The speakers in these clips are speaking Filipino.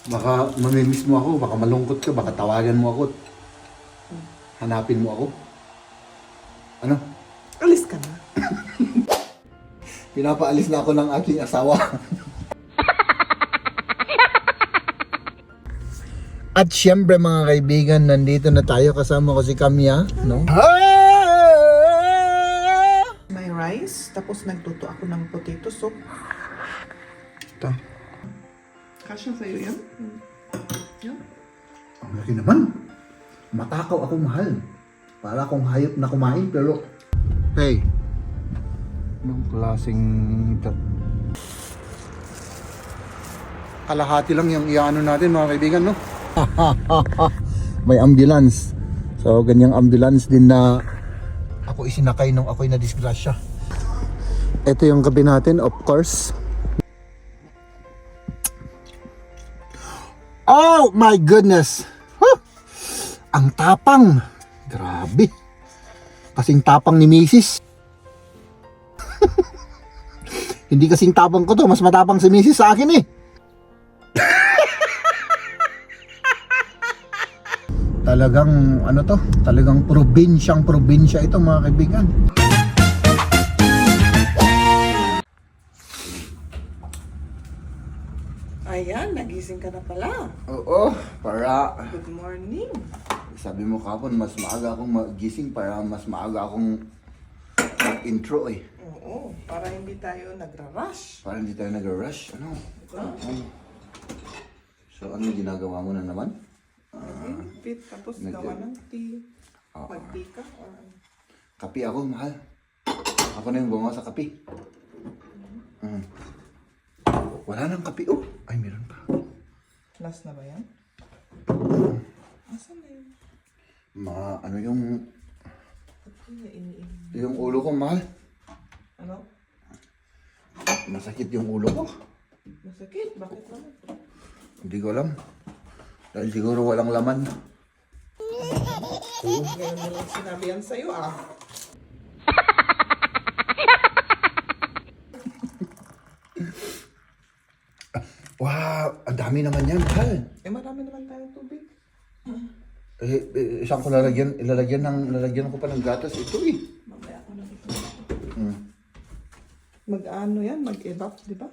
Baka mamimiss mo ako, baka malungkot ka, baka tawagan mo ako. Hanapin mo ako. Ano? Alis ka na. Pinapaalis na ako ng aking asawa. At syempre mga kaibigan, nandito na tayo, kasama ko si Kamya, no? May rice, tapos nagluto ako ng potato soup. Ito. Kasya sa'yo yan? Yan. Ang laki naman. Matakaw ako, mahal. Para akong hayop na kumain, pero... Hey. Anong klaseng... Kalahati lang yung iano natin mga kaibigan, no? May ambulance. So, ganyang ambulance din na ako isinakay nung ako'y na-disgrasya. Ito yung gabi natin, of course. Oh my goodness! Huh! Ang tapang! Grabe! Kasing tapang ni Mrs. Hindi kasing tapang ko to, mas matapang si Mrs. sa akin eh. Talagang ano to? Talagang probinsya ito mga kaibigan. Ayan, nagising ka na pala. Oo, para Good morning. sabi mo kapon mas maaga akong magising para mas maaga akong mag-intro eh. Oo, para hindi tayo nagra-rush. Para hindi tayo nag-rush. Ano? So ano ginagawa mo na naman? Fit, tapos gawa ng tea. Mag-tea ka or ano? Kape ako, mahal. Ako na yung gumawa sa kape. Wala nang kape. Oh, ay meron pa. Last na ba yan? Asan na yun? Ano yung Iniin. yung ulo ko, mahal. Ano? Masakit yung ulo ko. Masakit? Bakit naman? Hindi ko alam. Dahil siguro walang laman. Ngayon nilang sinabi yan sa'yo ah. Wow, ang dami naman yan, mahal. Eh marami naman tayong tubig. Isang ko lalagyan ko pa ng gatas ito eh. Mamaya ako na ito. Mag-ano yan? Mag-evap, di ba?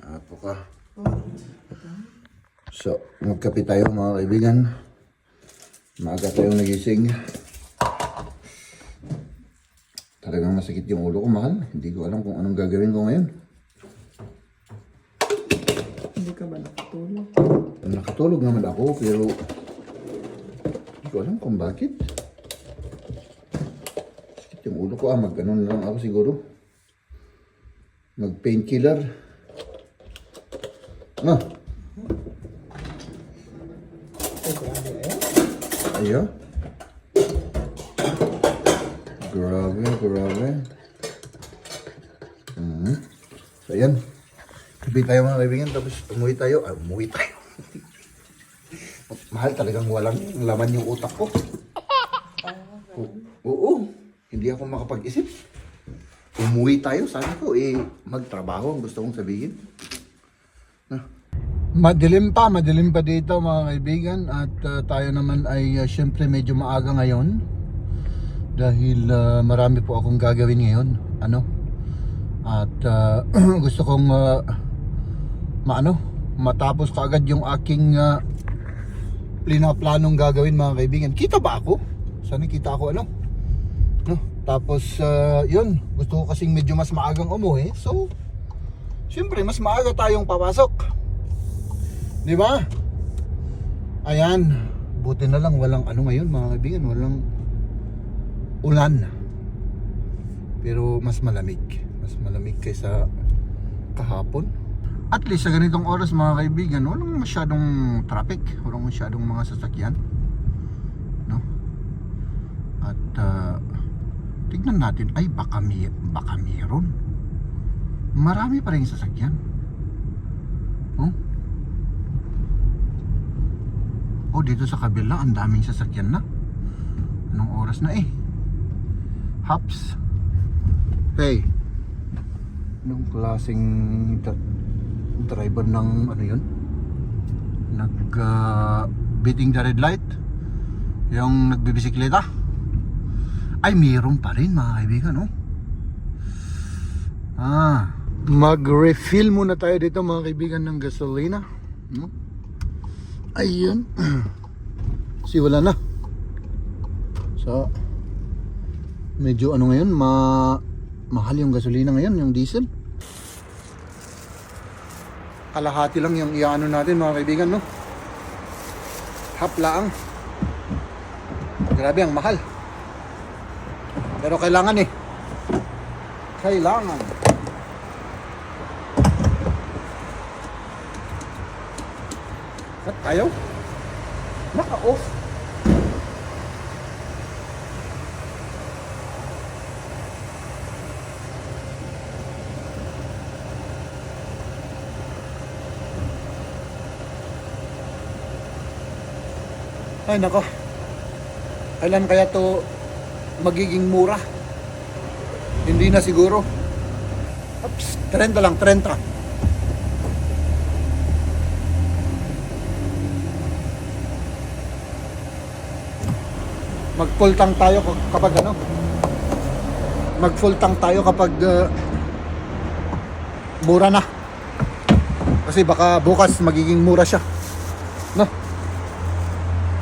Apo ka. Oh. So, magkape tayo mga kaibigan. Maaga tayong nagising. Talagang masakit yung ulo ko, mahal. Hindi ko alam kung anong gagawin ko ngayon. Hindi ka ba nakatulog? Nakatulog naman ako, pero hindi ko alam kung bakit. Sakit yung ulo ko, mag-ano na lang ako siguro. Mag-painkiller. Ano? Ayo. Grabe. So, ayan. Kapi tayo mga kaibigan, tapos umuwi tayo. Mahal, talagang walang laman yung utak ko. Oo, hindi ako makapag-isip. Umuwi tayo, sabi ko, magtrabaho ang gusto kong sabihin. Madilim pa dito mga kaibigan at tayo naman ay syempre medyo maaga ngayon dahil marami po akong gagawin ngayon, at gusto kong matapos kaagad yung aking planong gagawin mga kaibigan. Kita ba ako? Sana kita ako no? Tapos yun, gusto ko kasing medyo mas maagang umuwi, so syempre mas maaga tayong papasok. Di ba? Ayan. Buti na lang walang ngayon mga kaibigan, walang ulan. Pero mas malamig. Mas malamig kaysa kahapon. At least sa ganitong oras mga kaibigan, walang masyadong traffic, walang masyadong mga sasakyan. No? At tignan natin, ay baka meron. Marami pa rin sasakyan. Oh, dito sa kabila, ang daming sasakyan na. Anong oras na Hops. Hey. Anong klaseng driver ng ano yun, beating the red light, yung nagbibisikleta. Ay, mayroon pa rin mga kaibigan, no? Mag-refill muna tayo dito mga kaibigan ng gasolina, no? Ayun. Kasi wala na. So medyo ano ngayon, mahal yung gasolina ngayon, yung diesel. Kalahati lang yung iano natin mga kaibigan, no? Half lang. Grabe ang mahal. Pero kailangan eh. Kailangan. At ayaw. Naka-off. Ay nako. Kailan kaya to magiging mura? Hindi na siguro. Oops, 30 lang, 30. Mag full tank tayo kapag ano? Mag full tank tayo kapag mura na. Kasi baka bukas magiging mura siya. No?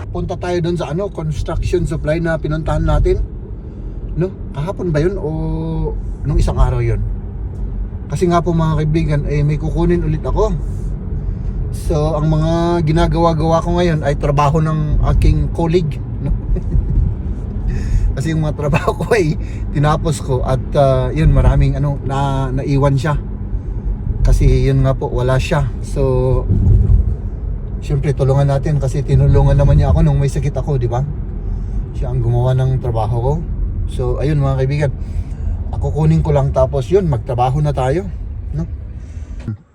Punta tayo doon sa ano, construction supply na pinuntahan natin. No? Kahapon ba yun o nung isang araw yun? Kasi nga po mga kaibigan, may kukunin ulit ako. So ang mga ginagawa-gawa ko ngayon ay trabaho ng aking colleague, no? Kasi yung mga trabaho ko ay tinapos ko at yun, maraming ano naiwan siya. Kasi yun nga po, wala siya. So syempre tulungan natin kasi tinulungan naman niya ako nung may sakit ako, di ba? Siya ang gumawa ng trabaho ko. So ayun mga kaibigan, ako kunin ko lang tapos yun, magtrabaho na tayo, no?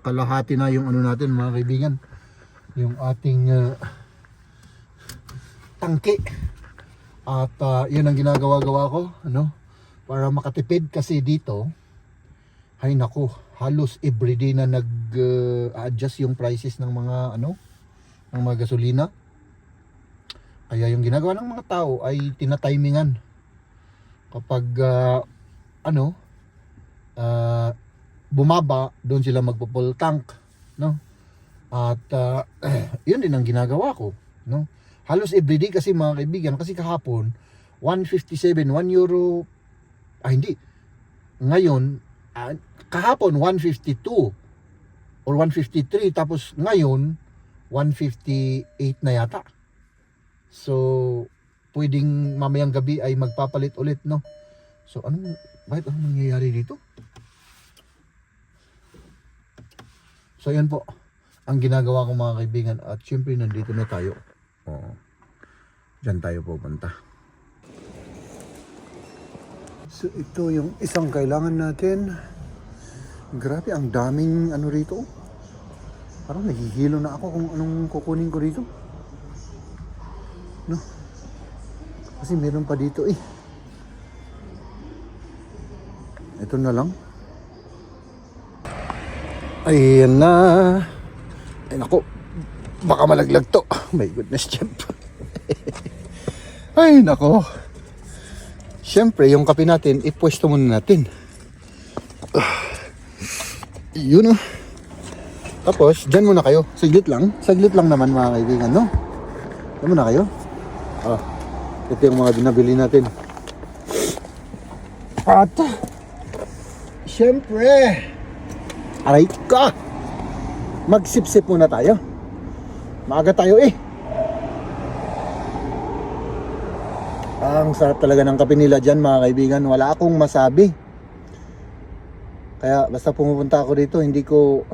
Kalahati na yung ano natin mga kaibigan, yung ating tangke. At yun ang ginagawa-gawa ko, ano, para makatipid kasi dito, ay naku, halos everyday na nag-adjust yung prices ng mga ano, ng mga gasolina. Kaya yung ginagawa ng mga tao ay tinatimingan. Kapag bumaba, doon sila magpo-full tank, no? At yun din ang ginagawa ko, no? Halos everyday kasi mga kaibigan, kasi kahapon 157, 1 euro, hindi. Ngayon, kahapon 152 or 153, tapos ngayon 158 na yata. So pwedeng mamayang gabi ay magpapalit ulit, no? So bakit anong nangyayari dito? So yan po ang ginagawa ko mga kaibigan, at syempre nandito na tayo. Diyan tayo pupunta. So ito yung isang kailangan natin. Grabe, ang daming ano rito. Parang nahihilo na ako kung anong kukunin ko dito, no? Kasi meron pa dito eh. Ito na lang. Ayan na. Ay nako, baka malaglag to. My goodness, Jeff. Ay nako. Siyempre yung kape natin ipwesto muna natin. Yun. Tapos dyan muna kayo. Saglit lang naman mga kaibigan, no? Dyan muna kayo. Ito yung mga binabili natin. At siyempre, aray ka, magsipsip muna tayo. Maaga tayo eh. Ang sarap talaga ng kape nila dyan mga kaibigan. Wala akong masabi. Kaya basta pumupunta ako dito, hindi ko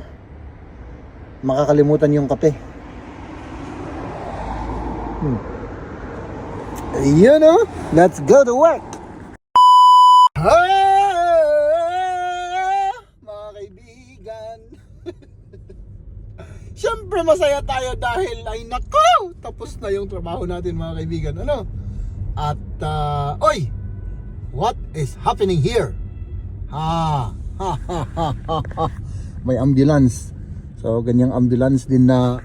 makakalimutan yung kape. Ayan o, let's go to work. Mga kaibigan, siyempre masaya tayo dahil ay nako, tapos na yung trabaho natin mga kaibigan, ano? At oy, what is happening here? May ambulance. So ganyang ambulance din na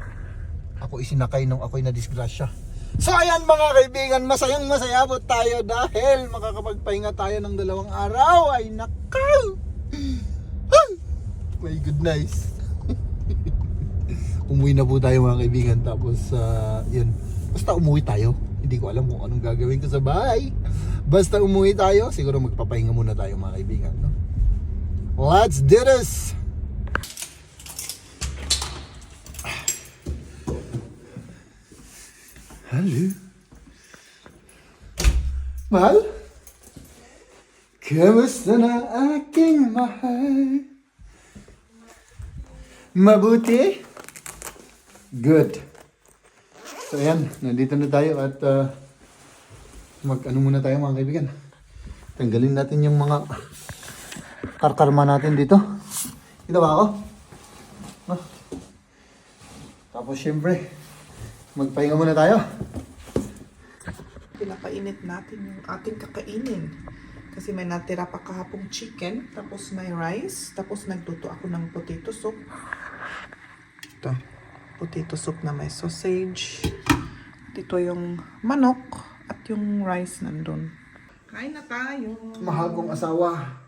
ako isinakay nung ako'y na-disgrasya. So ayan mga kaibigan, masayang masaya po tayo dahil makakapagpahinga tayo ng 2 araw. Ay nakaw! My goodness. Umuwi na po tayo mga kaibigan. Tapos yun, basta umuwi tayo. Hindi ko alam kung anong gagawin ko sa bahay. Basta umuwi tayo, siguro magpapahinga muna tayo mga kaibigan, no? Let's do this! Hello. Mahal? Kamusta na aking mahal? Mabuti? Good. So ayan, nandito na tayo at mag-ano muna tayo mga kaibigan. Tanggalin natin yung mga karkarma natin dito. Ito ba ako? No? Tapos syempre, magpahinga muna tayo. Pinapainit natin yung ating kakainin. Kasi may natira pa kahapong chicken, tapos may rice, tapos nagluto ako ng potato soup. Ito, potato soup na may sausage. Dito yung manok at yung rice nandun. Kain na tayo. Mahal kong asawa.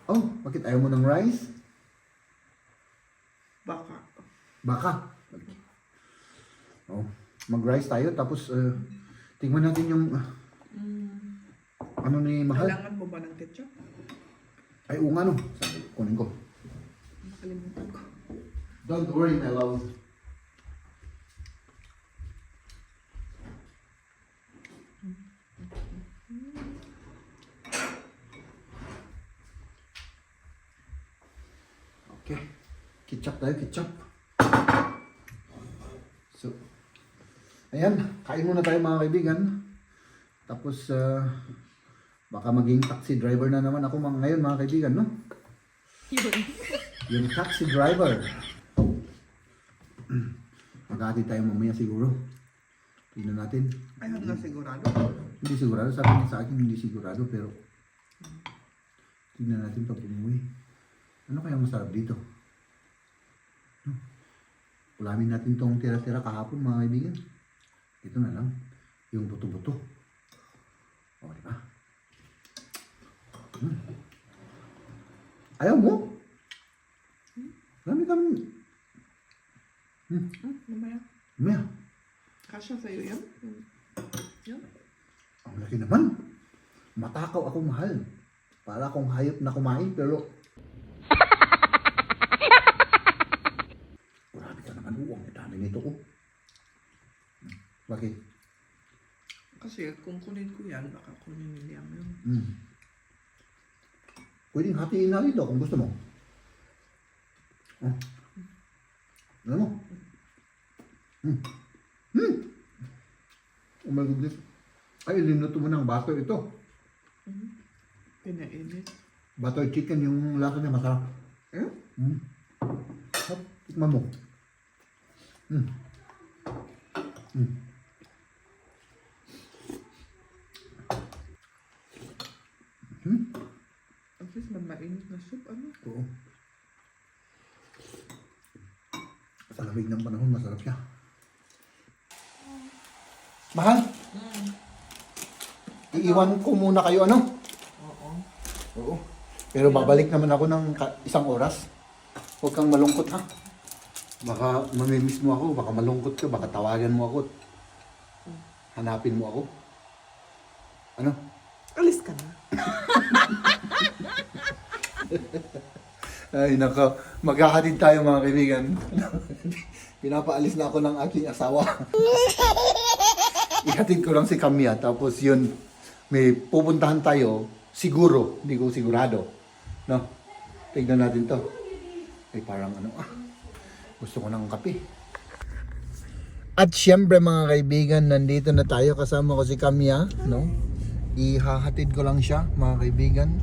Oh, bakit ayaw mo ng rice? Baka. Baka. Oh, mag-rice tayo tapos tingnan natin yung ano ni Mahal. Kailangan mo ba ng ketchup? Ay, oo nga no. Sabi, kunin ko. Nakalimutan ko. Don't worry, my love. Okay. Ketchup tayo, ketchup. So, ayan. Kain muna tayo mga kaibigan. Tapos, baka maging taxi driver na naman ako ngayon mga kaibigan, no? Yung taxi driver. Magkakati tayo mamaya siguro. Tingnan natin. Ay, hanggang sigurado. Hindi sigurado. Sabi niya sa akin hindi sigurado pero tingnan natin pag umuwi. Ano kaya masarap dito? Ulamin natin tong tira-tira kahapon mga kaibigan. Ito na lang. Yung buto-buto. O, diba? Ayaw mo? Dami kami. Mamaya. Maya. Kasya sa'yo yan? Yan? Ang laki naman. Matakaw ako Mahal. Para akong hayop na kumain pero grabe ka naman. Ang dami nito ko. Bakit? Kasi kung kunin ko yan, baka kunin ni Liam yun. Pwedeng hatiin na ito kung gusto mo. Oh. Alam mo? Oh my goodness. Ay, linuto mo ng butter ito. Pinainit. Butter chicken yung lasa niya masarap. Eh? Hop, tikman mo. At least man mainit na soup, ano? Oo. Sa lamig ng panahon, masarap siya. Mahal? Iiwan ko muna kayo, ano? Oo. Oo. Pero babalik naman ako ng 1 oras. Huwag kang malungkot, ha? Baka mamimiss mo ako, baka malungkot ka, baka tawagan mo ako. Hanapin mo ako. Ano? Alis ka na. Ay, nako. Magkakatid tayo mga kaibigan. Pinapaalis na ako ng aking asawa. Ihatid ko lang si Kamya. Tapos yun, may pupuntahan tayo. Siguro. Hindi ko sigurado. No? Tignan natin to. Ay, parang ano gusto ko ng kape. At syempre mga kaibigan, nandito na tayo. Kasama ko si Kamya. No? Ihahatid ko lang siya mga kaibigan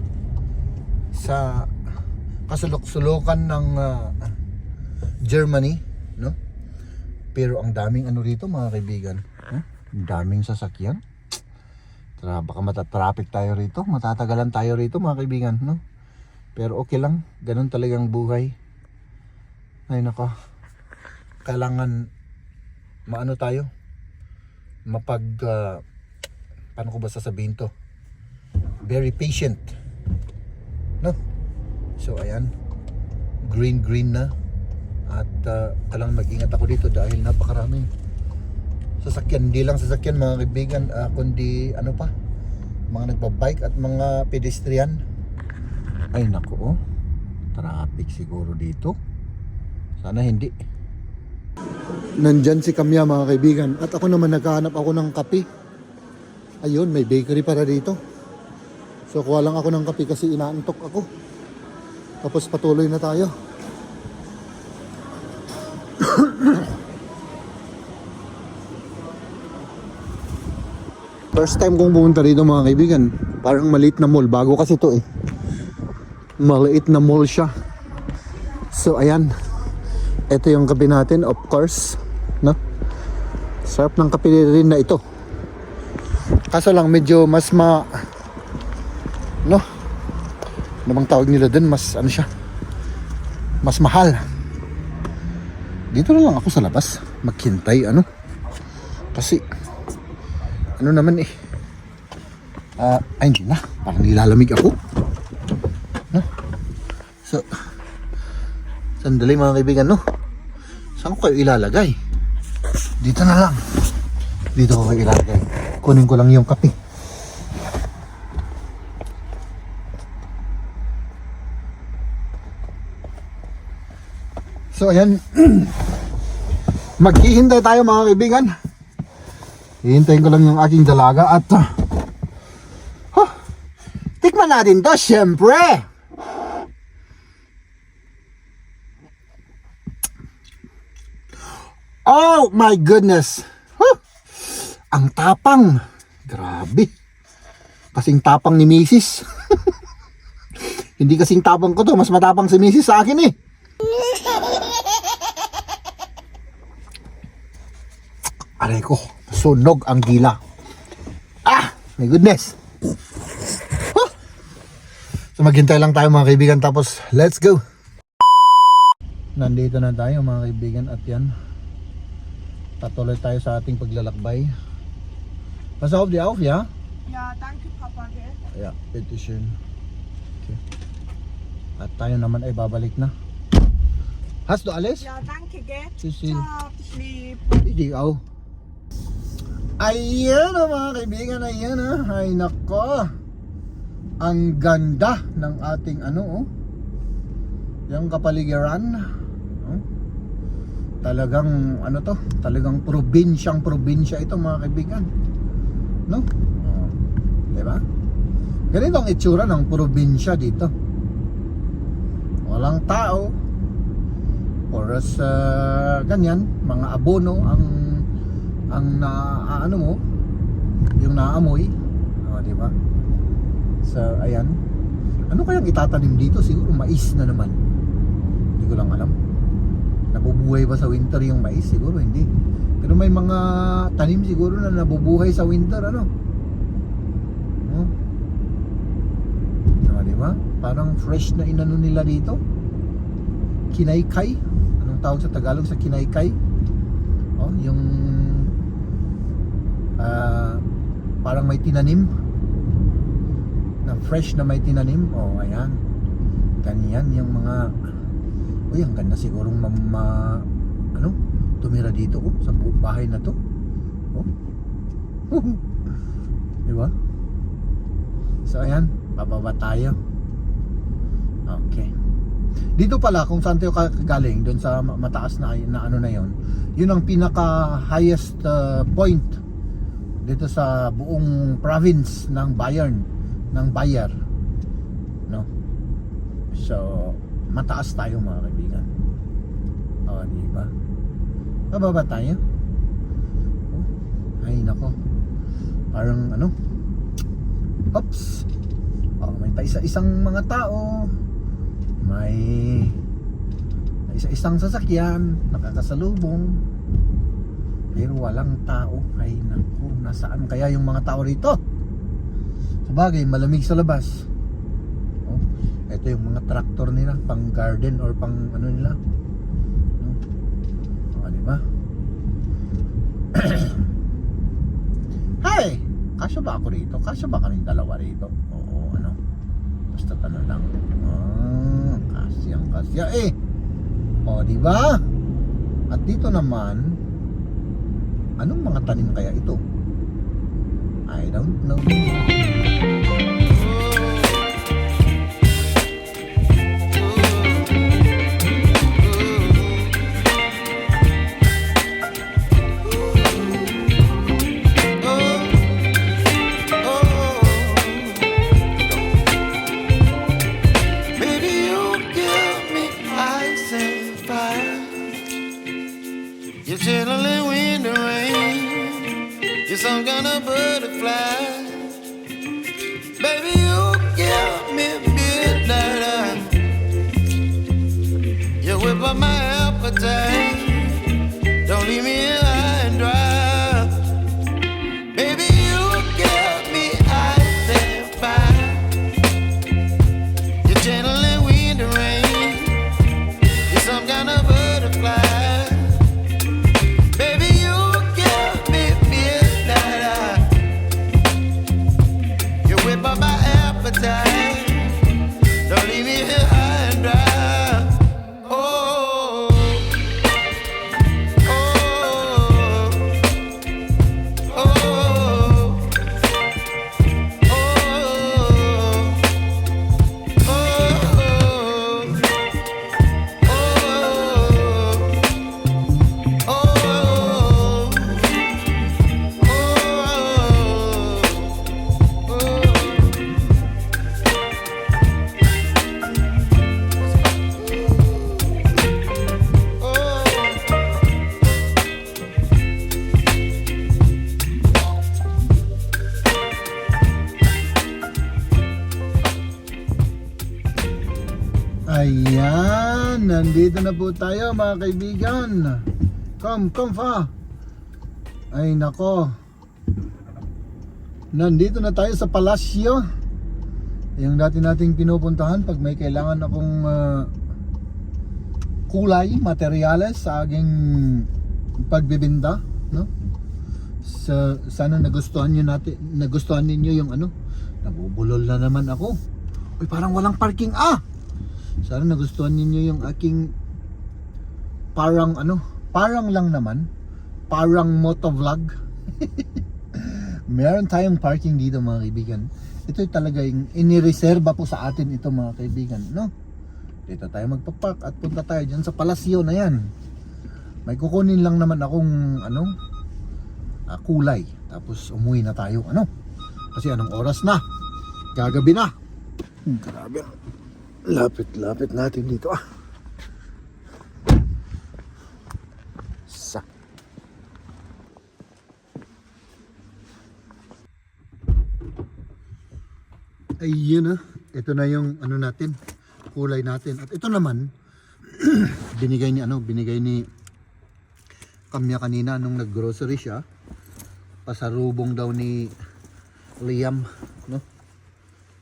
sa kasulok-sulukan ng Germany, no? Pero ang daming ano rito mga kaibigan, ang daming sasakyan. Baka matatraffic tayo rito, matatagalan tayo rito mga kaibigan, no? Pero okay lang, ganun talagang buhay. Ay nako. Kailangan maano tayo? Paano ko ba sasabihin to? Very patient. No? So ayan. Green na. At kailangan mag-ingat ako dito dahil napakaraming sasakyan. Hindi lang sasakyan mga kaibigan, kundi ano pa? Mga nagbabike at mga pedestrian. Ay nako. Traffic siguro dito. Sana hindi. Nandyan si Kamya mga kaibigan. At ako naman naghahanap ako ng kape. Ayun, may bakery para dito. So kuha lang ako ng kape kasi inaantok ako. Tapos patuloy na tayo. First time kong pumunta rito mga kaibigan. Parang maliit na mall. Bago kasi to eh. Maliit na mall siya. So ayan. Ito yung kape natin, of course. No? Sarap ng kape rin na ito. Kaso lang medyo mas no? Ano bang tawag nila dun? Mas ano siya? Mas mahal. Dito na lang ako sa labas. Maghintay ano? Kasi ano naman eh. Ay hindi na. Parang nilalamig ako. No? So sandali mga kaibigan, no? Saan ko kayo ilalagay? Dito na lang. Dito ko kayo ilalagay. Kunin ko lang yung kape. So ayan. Maghihintay tayo mga kaibigan. Hihintayin ko lang yung aking dalaga at tikman natin to, syempre. Oh my goodness. Ang tapang. Grabe. Kasing tapang ni Mrs. Hindi kasing tapang ko to. Mas matapang si Mrs. sa akin eh. Aray ko. Sunog ang dila. My goodness. So maghintay lang tayo mga kaibigan. Tapos let's go. Nandito na tayo mga kaibigan. At yan. Patuloy tayo sa ating paglalakbay. Pass auf die auf, ja? Ja, danke Papa, gell? Ja, bitteschön. Okay. At tayo naman ay babalik na. Hast du alles? Ja, danke, gell? Tschüssi. Ciao, dich lieb. Hindi auch. Ayan o mga kaibigan, ayan o. Ay nako. Ang ganda ng ating ano oh. Yung kapaligiran. Talagang ano to, talagang probinsya ito mga kaibigan. No? Diba? Ganito ang itsura ng probinsya dito. Walang tao. Oras ganyan, mga abono ang ano mo, yung naamoy. Diba? So ayan. Ano kayang itatanim dito? Siguro mais na naman. Hindi ko lang alam. Nabubuhay ba sa winter yung mais? Siguro hindi. Pero may mga tanim siguro na nabubuhay sa winter, ano? Diba? Parang fresh na inano nila dito. Kinaykay. Anong tawag sa Tagalog sa kinaykay? Yung parang may tinanim. Na fresh na may tinanim. Ayan. Ganyan yung mga ang ganda sigurong tumira dito sa bahay na to. Diba? So ayan, bababa tayo. Okay. Dito pala kung saan tayo galing, doon sa mataas na ano na yon. Yun ang pinaka highest point dito sa buong province ng Bayern, ng Bayer. No? So mataas tayo mga kaibigan. Diba? Bababa tayo. Ay nako. Parang ano? Oops. May paisa-isang mga tao. May isa-isang sasakyan nakakasalubong. Pero walang tao. Ay nako, nasaan kaya yung mga tao rito? Sabagay, malamig sa labas. Ito yung mga tractor nila, pang garden or pang ano nila, Kasya ba ako rito? Kasya ba kaming dalawa rito? Oo, ano? Basta tanong lang. Kasya eh. O, di ba? At dito naman, anong mga tanim kaya ito? I don't know. You're chilling in the rain. You're some kind of butterfly. Baby, you give me midnight. You whip up my appetite. Don't leave me here high and dry. Baby, you give me ice and fire. You're channeling wind and rain. You're some kind of butterfly. Don't leave me here high and dry. Oh, oh, oh, oh, Ayan, nandito na po tayo mga kaibigan. Come fa. Ay nako. Nandito na tayo sa palasyo. Yung dati nating pinupuntahan pag may kailangan akong kulay, materyales sa aking pagbibinta, no? Sana nagustuhan ninyo yung ano. Nabubulol na naman ako. Uy, parang walang parking Sana nagustuhan niyo yung aking parang lang naman, parang motovlog. Meron tayong parking dito mga kaibigan. Ito talaga yung inireserba po sa atin ito mga kaibigan, no? Dito tayo magpapark at punta tayo dyan sa palasyo na yan. May kukunin lang naman akong kulay. Tapos umuwi na tayo, kasi anong oras na? Gagabi na. Grabe. Lapit natin dito Ayun ito na yung natin, kulay natin. At ito naman binigay ni Kamya kanina nung naggrocery siya. Pasalubong daw ni Liam, no?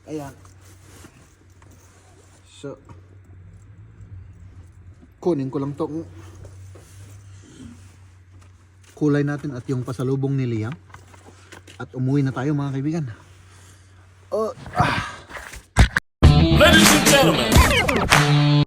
Ayan. So, kunin ko lang tong kulay natin at yung pasalubong ni Liam. At umuwi na tayo mga kaibigan. Ladies and gentlemen,